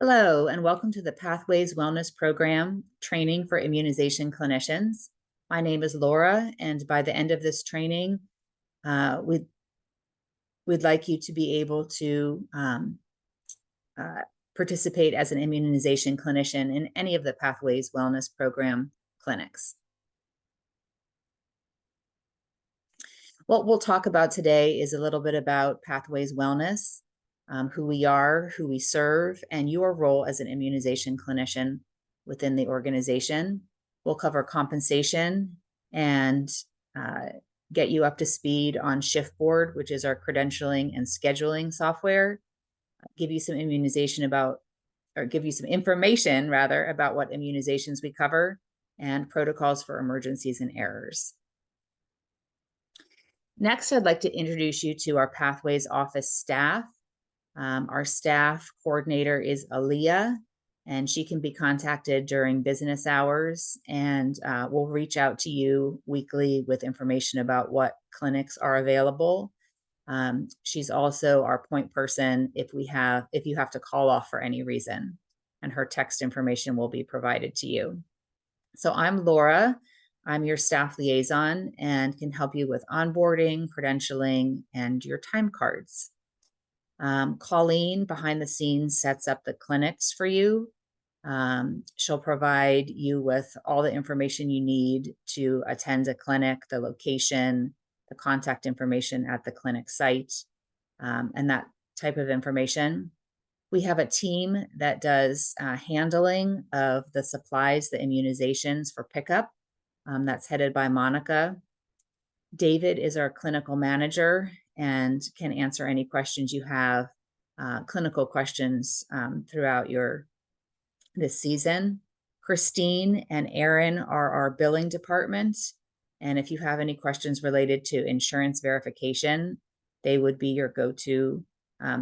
Hello, and welcome to the Pathways Wellness Program training for immunization clinicians. My name is Laura, and by the end of this training, we'd like you to be able to uh, participate as an immunization clinician in any of the Pathways Wellness Program clinics. What we'll talk about today is a little bit about Pathways Wellness, who we are, who we serve, and your role as an immunization clinician within the organization. We'll cover compensation and get you up to speed on ShiftBoard, which is our credentialing and scheduling software, give you some information rather about what immunizations we cover and protocols for emergencies and errors. Next, I'd like to introduce you to our Pathways office staff. Our staff coordinator is Aaliyah, and she can be contacted during business hours, and we'll reach out to you weekly with information about what clinics are available. She's also our point person if you have to call off for any reason, and her text information will be provided to you. So I'm Laura. I'm your staff liaison and can help you with onboarding, credentialing, and your time cards. Colleen behind the scenes sets up the clinics for you. She'll provide you with all the information you need to attend a clinic, the location, the contact information at the clinic site, and that type of information. We have a team that does handling of the supplies, the immunizations for pickup. That's headed by Monica. David is our clinical manager and can answer any questions you have, clinical questions throughout this season. Christine and Aaron are our billing department. And if you have any questions related to insurance verification, they would be your go-to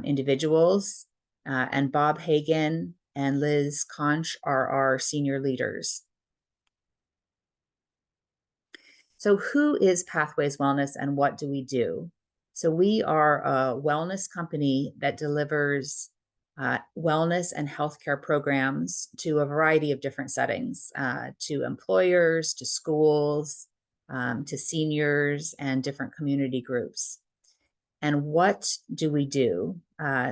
individuals. And Bob Hagan and Liz Conch are our senior leaders. So who is Pathways Wellness and what do we do? So we are a wellness company that delivers wellness and healthcare programs to a variety of different settings, to employers, to schools, to seniors, and different community groups. And what do we do?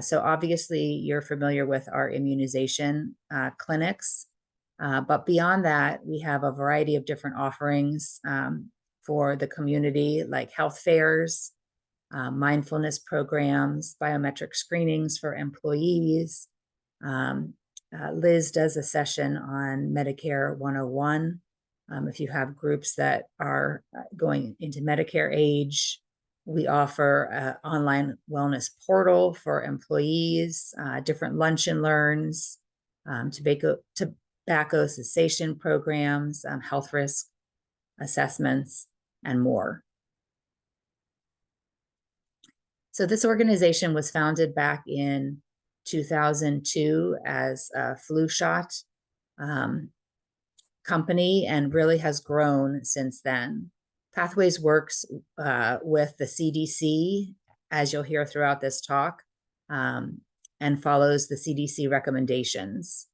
So obviously you're familiar with our immunization clinics, but beyond that, we have a variety of different offerings for the community, like health fairs, mindfulness programs, biometric screenings for employees. Liz does a session on Medicare 101. If you have groups that are going into Medicare age, we offer an online wellness portal for employees, different lunch and learns, tobacco cessation programs, health risk assessments, and more. So this organization was founded back in 2002 as a flu shot company and really has grown since then. Pathways works with the CDC, as you'll hear throughout this talk, and follows the CDC recommendations.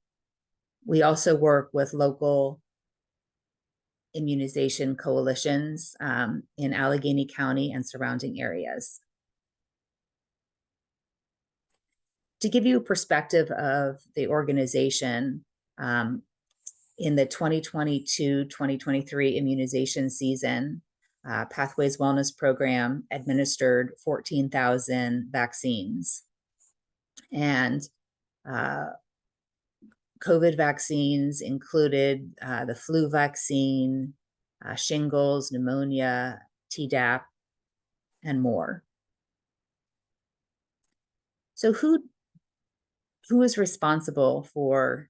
We also work with local immunization coalitions in Allegheny County and surrounding areas. To give you a perspective of the organization, in the 2022-2023 immunization season, Pathways Wellness Program administered 14,000 vaccines. And COVID vaccines included the flu vaccine, shingles, pneumonia, Tdap, and more. So who is responsible for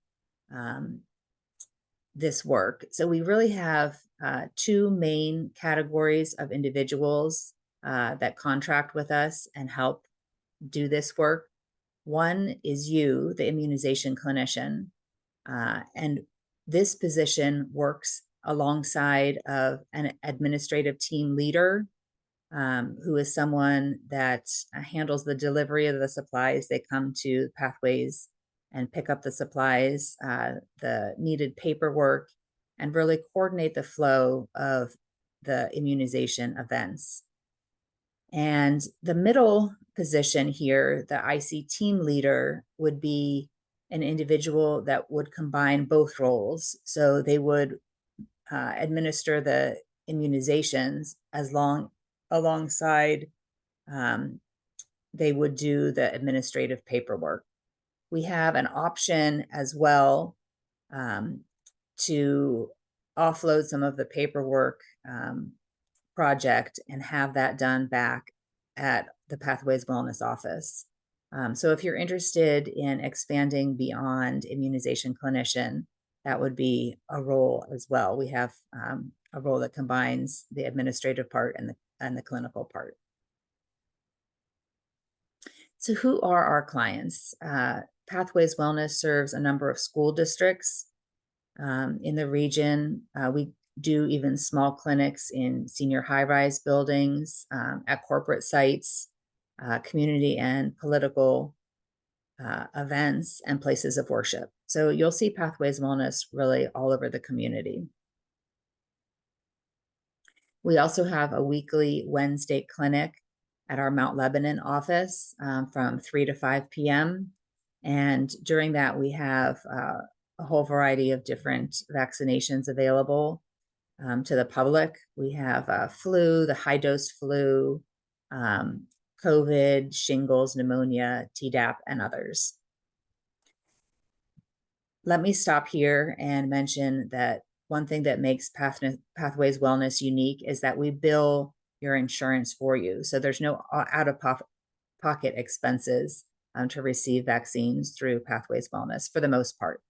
this work? So we really have two main categories of individuals that contract with us and help do this work. One is you, the immunization clinician, and this position works alongside of an administrative team leader who is someone that handles the delivery of the supplies. They come to Pathways and pick up the supplies, the needed paperwork, and really coordinate the flow of the immunization events. And the middle position here, the IC team leader, would be an individual that would combine both roles. So they would administer the immunizations alongside they would do the administrative paperwork. We have an option as well to offload some of the paperwork project and have that done back at the Pathways Wellness office. So if you're interested in expanding beyond immunization clinician, that would be a role as well. We have a role that combines the administrative part and the clinical part. So who are our clients? Pathways Wellness serves a number of school districts in the region. We do even small clinics in senior high-rise buildings, at corporate sites, community and political events, and places of worship. So you'll see Pathways Wellness really all over the community. We also have a weekly Wednesday clinic at our Mount Lebanon office from 3 to 5 p.m. And during that, we have a whole variety of different vaccinations available to the public. We have flu, the high-dose flu, COVID, shingles, pneumonia, Tdap, and others. Let me stop here and mention that one thing that makes Pathways Wellness unique is that we bill your insurance for you. So there's no out-of-pocket expenses to receive vaccines through Pathways Wellness for the most part.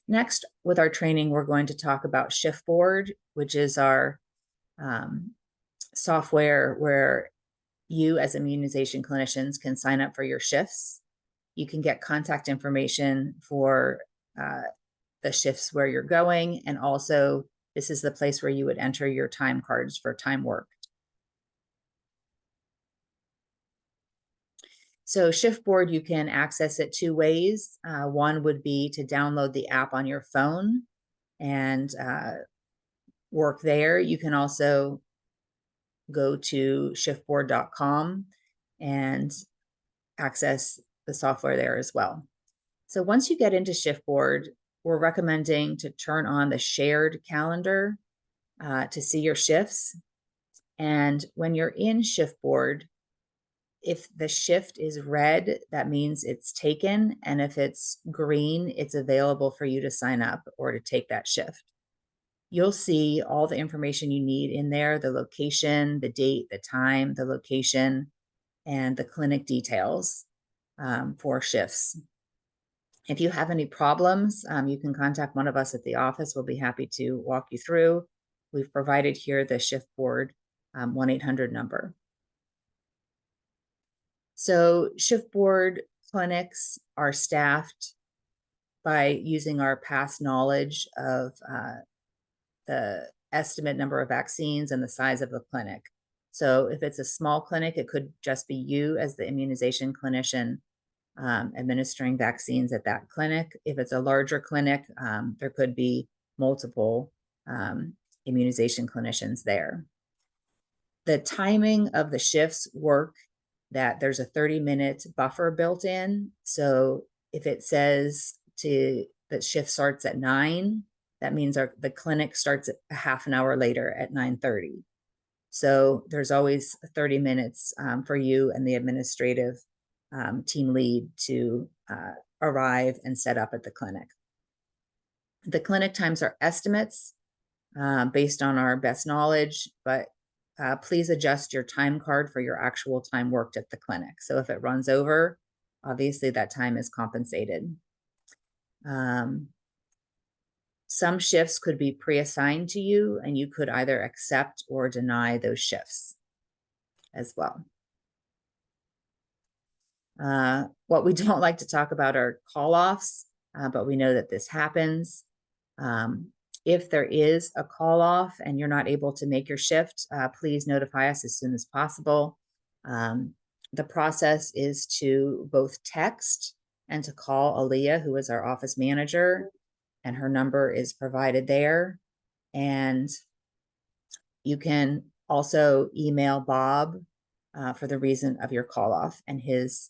Next, with our training, we're going to talk about ShiftBoard, which is our software where you as immunization clinicians can sign up for your shifts. You can get contact information for the shifts where you're going, and also this is the place where you would enter your time cards for time worked. So ShiftBoard, you can access it two ways. One would be to download the app on your phone and work there. You can also go to shiftboard.com and access the software there as well. So once you get into ShiftBoard, we're recommending to turn on the shared calendar to see your shifts. And when you're in ShiftBoard, if the shift is red, that means it's taken. And if it's green, it's available for you to sign up or to take that shift. You'll see all the information you need in there, the location, the date, the time, the location, and the clinic details for shifts. If you have any problems, you can contact one of us at the office. We'll be happy to walk you through. We've provided here the ShiftBoard 1-800 number. So ShiftBoard clinics are staffed by using our past knowledge of the estimate number of vaccines and the size of the clinic. So if it's a small clinic, it could just be you as the immunization clinician administering vaccines at that clinic. If it's a larger clinic, there could be multiple immunization clinicians there. The timing of the shifts work that there's a 30-minute buffer built in. So if it says that shift starts at 9, that means the clinic starts at a half an hour later at 9:30. So there's always 30 minutes for you and the administrative team lead to arrive and set up at the clinic. The clinic times are estimates based on our best knowledge, but please adjust your time card for your actual time worked at the clinic. So if it runs over, obviously that time is compensated. Some shifts could be pre-assigned to you, and you could either accept or deny those shifts as well. What we don't like to talk about are call-offs, but we know that this happens. If there is a call-off and you're not able to make your shift, please notify us as soon as possible. the process is to both text and to call Aaliyah, who is our office manager, and her number is provided there. And you can also email Bob for the reason of your call off, and his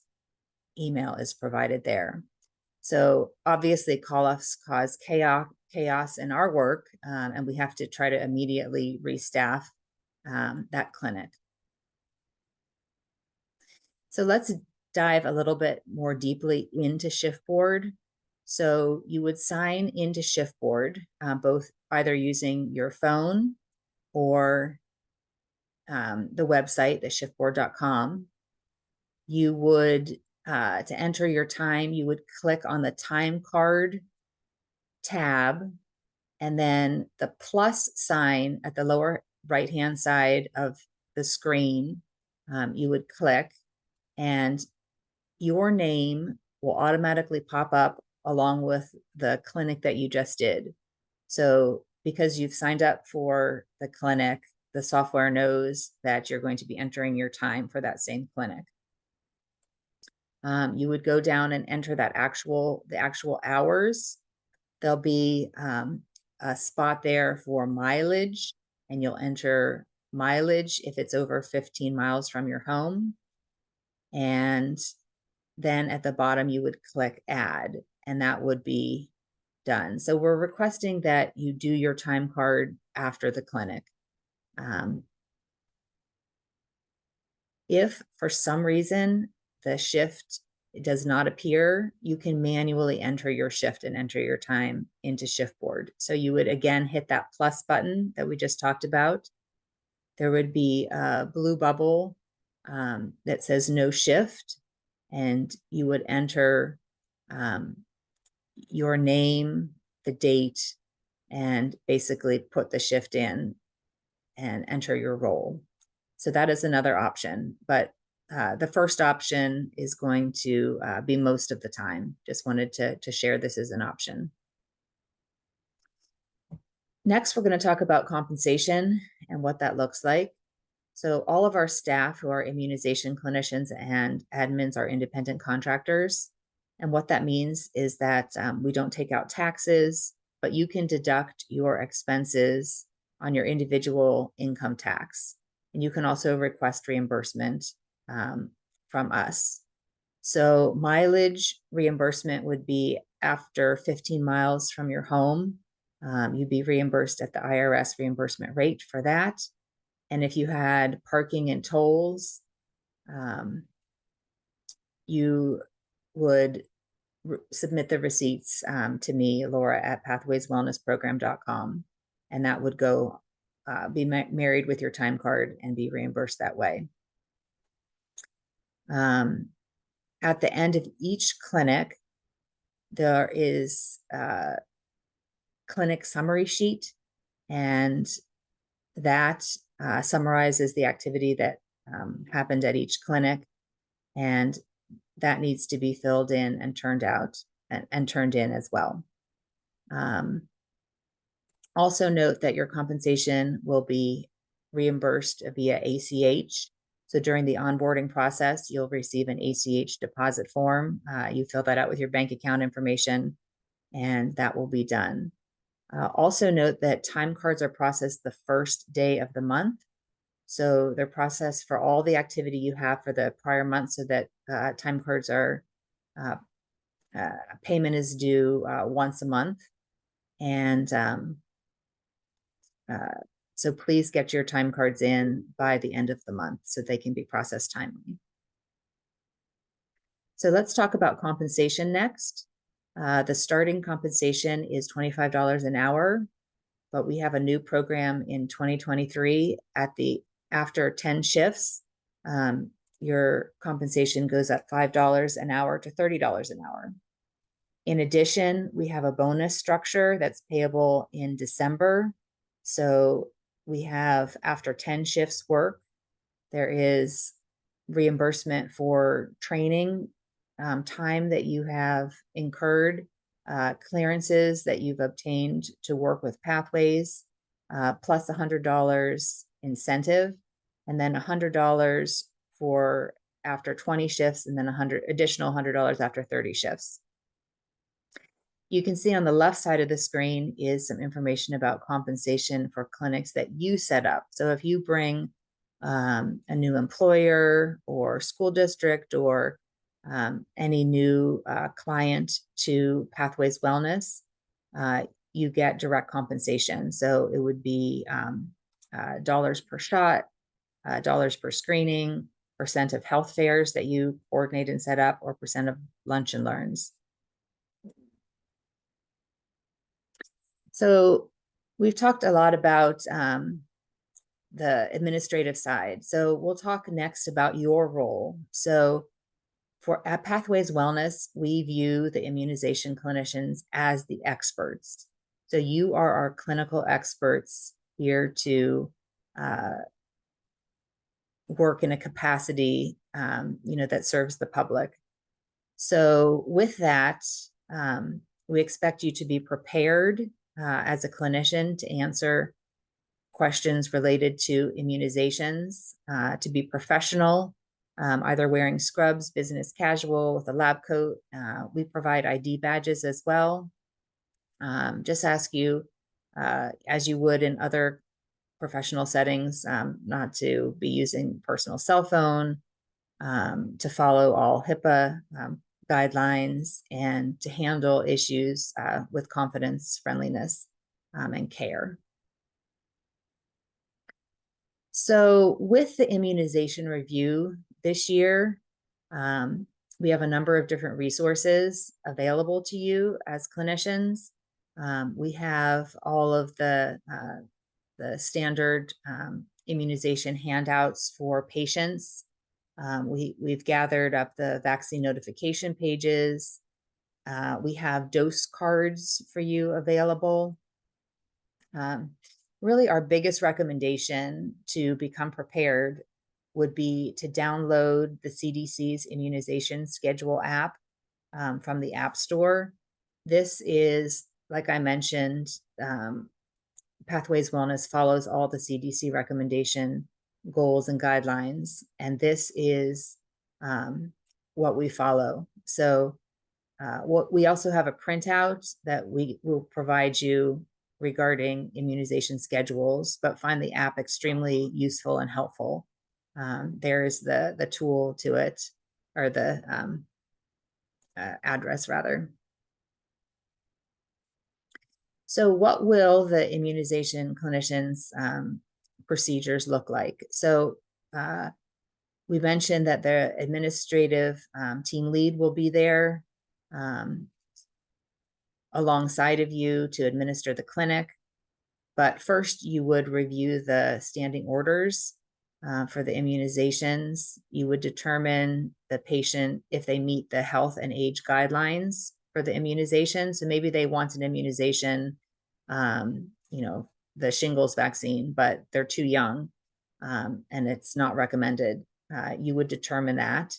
email is provided there. So obviously call offs cause chaos in our work, and we have to try to immediately restaff that clinic. So let's dive a little bit more deeply into Shiftboard. So you would sign into Shiftboard, both either using your phone or the website, the shiftboard.com. You would, to enter your time, you would click on the time card tab, and then the plus sign at the lower right-hand side of the screen, you would click, and your name will automatically pop up along with the clinic that you just did. So because you've signed up for the clinic, the software knows that you're going to be entering your time for that same clinic. You would go down and enter the actual hours. There'll be a spot there for mileage, and you'll enter mileage if it's over 15 miles from your home. And then at the bottom, you would click add, and that would be done. So we're requesting that you do your time card after the clinic. If for some reason the shift does not appear, you can manually enter your shift and enter your time into Shiftboard. So you would again hit that plus button that we just talked about. There would be a blue bubble that says no shift, and you would enter your name, the date, and basically put the shift in and enter your role. So that is another option, but the first option is going to be most of the time. Just wanted to share this as an option. Next, we're going to talk about compensation and what that looks like. So all of our staff who are immunization clinicians and admins are independent contractors. And what that means is that we don't take out taxes, but you can deduct your expenses on your individual income tax. And you can also request reimbursement from us. So mileage reimbursement would be after 15 miles from your home. You'd be reimbursed at the IRS reimbursement rate for that. And if you had parking and tolls, you would submit the receipts to me, Laura, at pathwayswellnessprogram.com. And that would go be married with your time card and be reimbursed that way. At the end of each clinic, there is a clinic summary sheet, and that summarizes the activity that happened at each clinic, and that needs to be filled in and turned out and turned in as well. Also note that your compensation will be reimbursed via ACH. So during the onboarding process, you'll receive an ACH deposit form. You fill that out with your bank account information, and that will be done. Also note that time cards are processed the first day of the month. So they're processed for all the activity you have for the prior month, so that time cards are, payment is due once a month. And so please get your time cards in by the end of the month so they can be processed timely. So let's talk about compensation next. The starting compensation is $25 an hour, but we have a new program in 2023 after 10 shifts. Your compensation goes up $5 an hour to $30 an hour. In addition, we have a bonus structure that's payable in December. So we have, after 10 shifts work, there is reimbursement for training time that you have incurred, clearances that you've obtained to work with Pathways, plus $100 incentive, and then $100 for after 20 shifts, and then additional $100 after 30 shifts. You can see on the left side of the screen is some information about compensation for clinics that you set up. So if you bring a new employer or school district or any new client to Pathways Wellness, you get direct compensation. So it would be dollars per shot, dollars per screening, percent of health fairs that you coordinate and set up, or percent of lunch and learns. So we've talked a lot about the administrative side. So we'll talk next about your role. So at Pathways Wellness, we view the immunization clinicians as the experts. So you are our clinical experts here to work in a capacity, that serves the public. So with that, we expect you to be prepared as a clinician to answer questions related to immunizations, to be professional, either wearing scrubs, business casual with a lab coat. We provide ID badges as well. Just ask you, as you would in other professional settings, not to be using personal cell phone, to follow all HIPAA guidelines, and to handle issues with confidence, friendliness, and care. So with the immunization review this year, we have a number of different resources available to you as clinicians. We have all of the standard immunization handouts for patients. We've gathered up the vaccine notification pages. We have dose cards for you available. Really, our biggest recommendation to become prepared would be to download the CDC's immunization schedule app from the App Store. This is, like I mentioned, Pathways Wellness follows all the CDC recommendation goals and guidelines, and this is what we follow. So we also have a printout that we will provide you regarding immunization schedules, but find the app extremely useful and helpful. There's the tool to it, or the address rather. So what will the immunization clinicians procedures look like? So we mentioned that the administrative team lead will be there alongside of you to administer the clinic. But first, you would review the standing orders for the immunizations. You would determine the patient if they meet the health and age guidelines for the immunization. So maybe they want an immunization, the shingles vaccine, but they're too young and it's not recommended. You would determine that.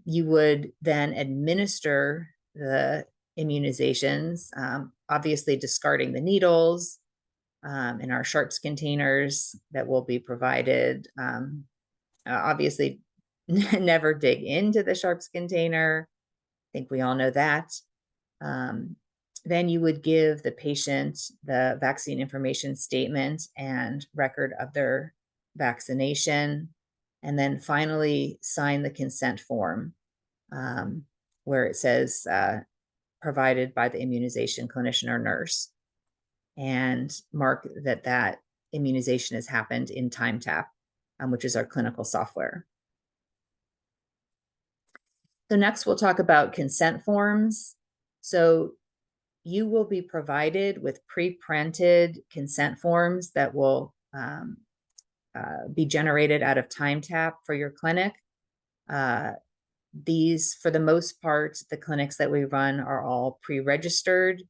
You would then administer the immunizations, obviously discarding the needles in our sharps containers that will be provided. Obviously, never dig into the sharps container. I think we all know that. Then you would give the patient the vaccine information statement and record of their vaccination. And then finally sign the consent form where it says provided by the immunization clinician or nurse, and mark that immunization has happened in TimeTap, which is our clinical software. So next we'll talk about consent forms. So you will be provided with pre-printed consent forms that will be generated out of TimeTap for your clinic. These, for the most part, the clinics that we run are all pre-registered,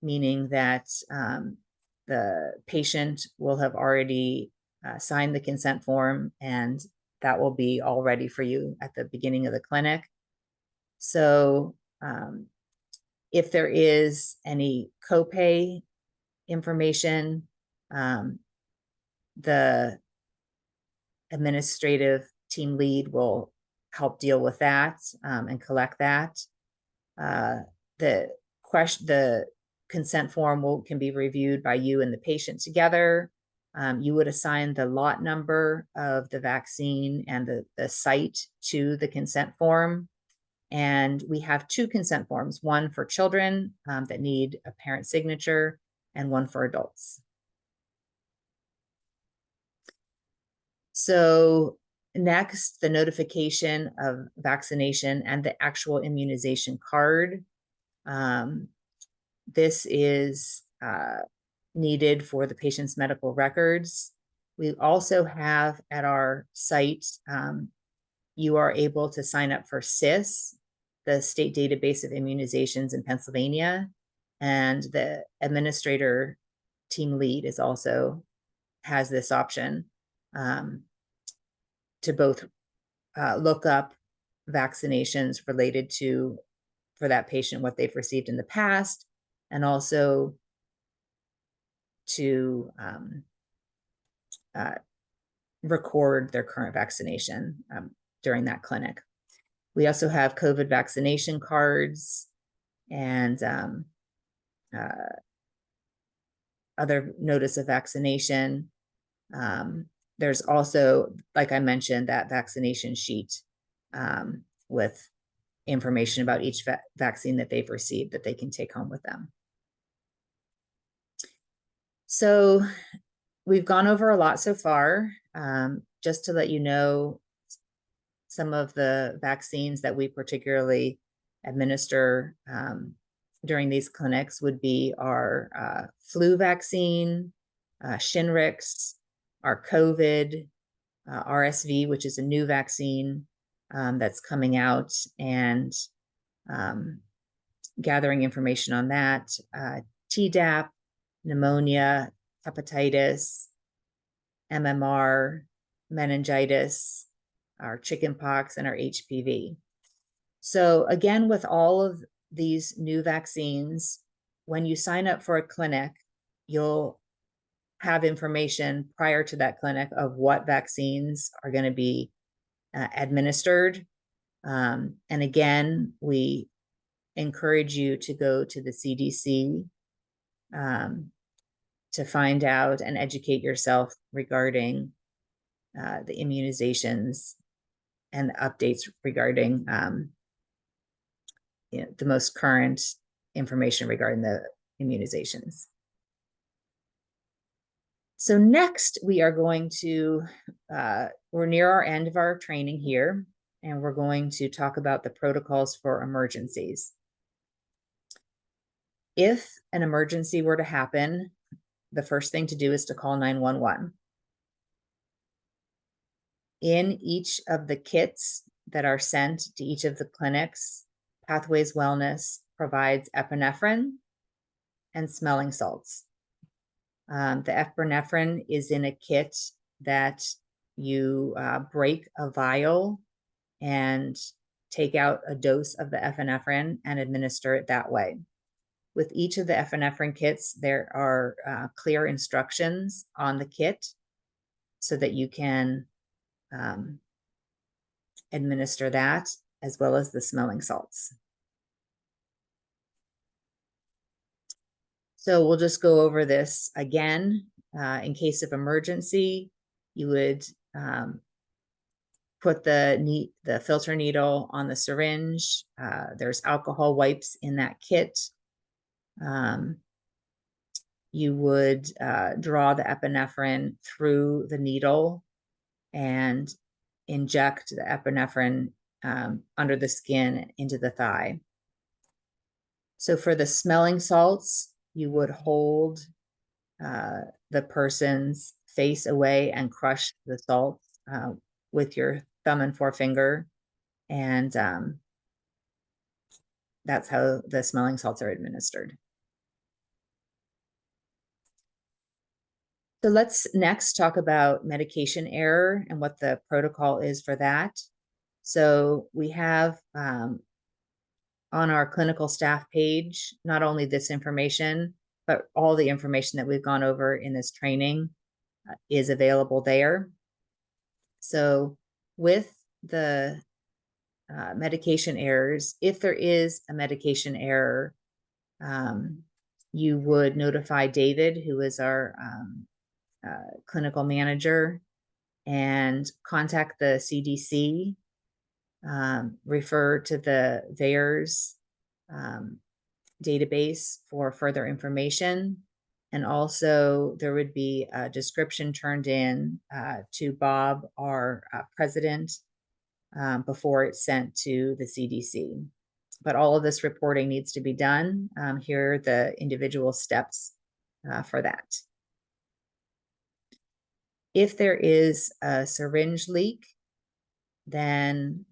meaning that the patient will have already signed the consent form, and that will be all ready for you at the beginning of the clinic. So if there is any copay information, the administrative team lead will help deal with that and collect that. The consent form can be reviewed by you and the patient together. You would assign the lot number of the vaccine and the site to the consent form. And we have 2 consent forms, one for children that need a parent signature and one for adults. So next, the notification of vaccination and the actual immunization card. This is needed for the patient's medical records. We also have at our site, you are able to sign up for SIS, the State Database of Immunizations in Pennsylvania, and the administrator team lead is also has this option to both look up vaccinations related to, for that patient, what they've received in the past, and also to record their current vaccination during that clinic. We also have COVID vaccination cards and other notice of vaccination. There's also, like I mentioned, that vaccination sheet with information about each vaccine that they've received that they can take home with them. So we've gone over a lot so far. Just to let you know, some of the vaccines that we particularly administer during these clinics would be our flu vaccine, Shingrix, our COVID, RSV, which is a new vaccine that's coming out, and gathering information on that, Tdap, pneumonia, hepatitis, MMR, meningitis, our chickenpox, and our HPV. So again, with all of these new vaccines, when you sign up for a clinic, you'll have information prior to that clinic of what vaccines are going to be administered. And again, we encourage you to go to the CDC to find out and educate yourself regarding the immunizations and the updates regarding the most current information regarding the immunizations. So next, we are going to, we're near our end of our training here, and we're going to talk about the protocols for emergencies. If an emergency were to happen, the first thing to do is to call 911. In each of the kits that are sent to each of the clinics, Pathways Wellness provides epinephrine and smelling salts. The epinephrine is in a kit that you break a vial and take out a dose of the epinephrine and administer it that way. With each of the epinephrine kits, there are clear instructions on the kit so that you can administer that, as well as the smelling salts. So we'll just go over this again. In case of emergency, you would put the filter needle on the syringe. There's alcohol wipes in that kit. You would draw the epinephrine through the needle and inject the epinephrine under the skin into the thigh. So for the smelling salts, you would hold the person's face away and crush the salts with your thumb and forefinger. And that's how the smelling salts are administered. So let's next talk about medication error and what the protocol is for that. So we have on our clinical staff page, not only this information, but all the information that we've gone over in this training is available there. So with the medication errors. If there is a medication error, you would notify David, who is our clinical manager, and contact the CDC, refer to the VAERS database for further information. And also there would be a description turned in to Bob, our president, before it's sent to the CDC. But all of this reporting needs to be done. Here are the individual steps for that. If there is a syringe leak, then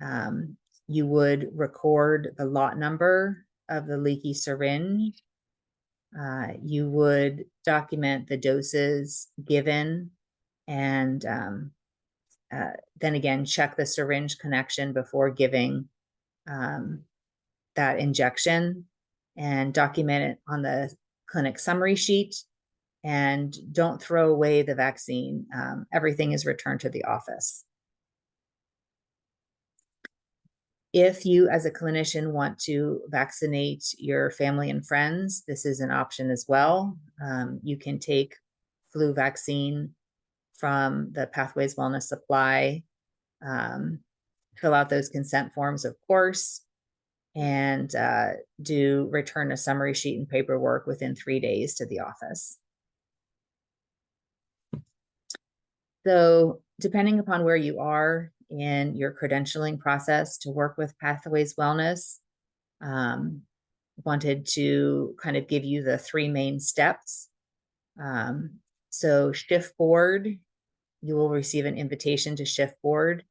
you would record the lot number of the leaky syringe. You would document the doses given, and then again, check the syringe connection before giving that injection, and document it on the clinic summary sheet. And don't throw away the vaccine. Everything is returned to the office. If you, as a clinician, want to vaccinate your family and friends, this is an option as well. You can take flu vaccine from the Pathways Wellness Supply, fill out those consent forms, of course, and do return a summary sheet and paperwork within 3 days to the office. So depending upon where you are in your credentialing process to work with Pathways Wellness, wanted to kind of give you the 3 main steps. So Shift Board, you will receive an invitation to Shift Board,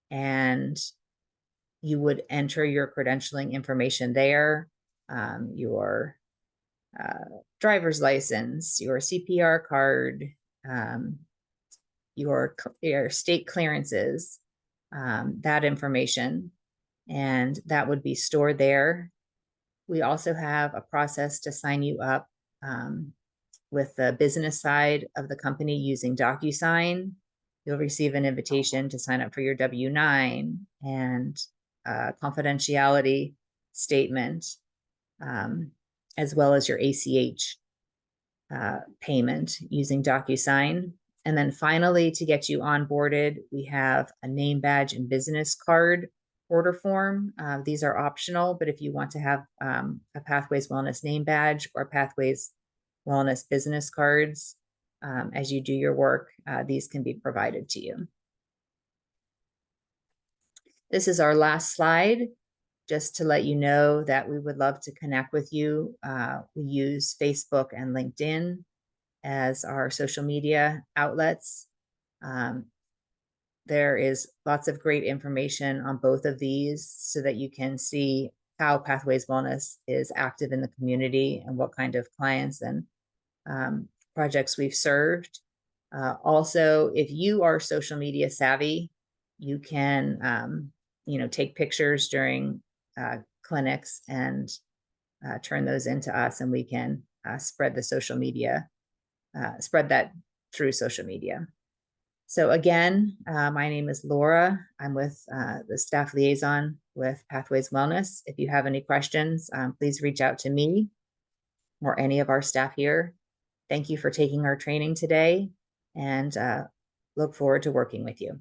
and you would enter your credentialing information there, your driver's license, your CPR card, your state clearances, that information, and that would be stored there. We also have a process to sign you up with the business side of the company using DocuSign. You'll receive an invitation to sign up for your W-9 and confidentiality statement, as well as your ACH payment using DocuSign. And then finally, to get you onboarded, we have a name badge and business card order form. These are optional, but if you want to have a Pathways Wellness name badge or Pathways Wellness business cards, as you do your work, these can be provided to you. This is our last slide, just to let you know that we would love to connect with you. We use Facebook and LinkedIn as our social media outlets. There is lots of great information on both of these so that you can see how Pathways Wellness is active in the community and what kind of clients and projects we've served. Also, if you are social media savvy, you can take pictures during clinics and turn those into us, and we can spread the social media, spread that through social media. So again, my name is Laura. I'm with the staff liaison with Pathways Wellness. If you have any questions, please reach out to me or any of our staff here. Thank you for taking our training today, and look forward to working with you.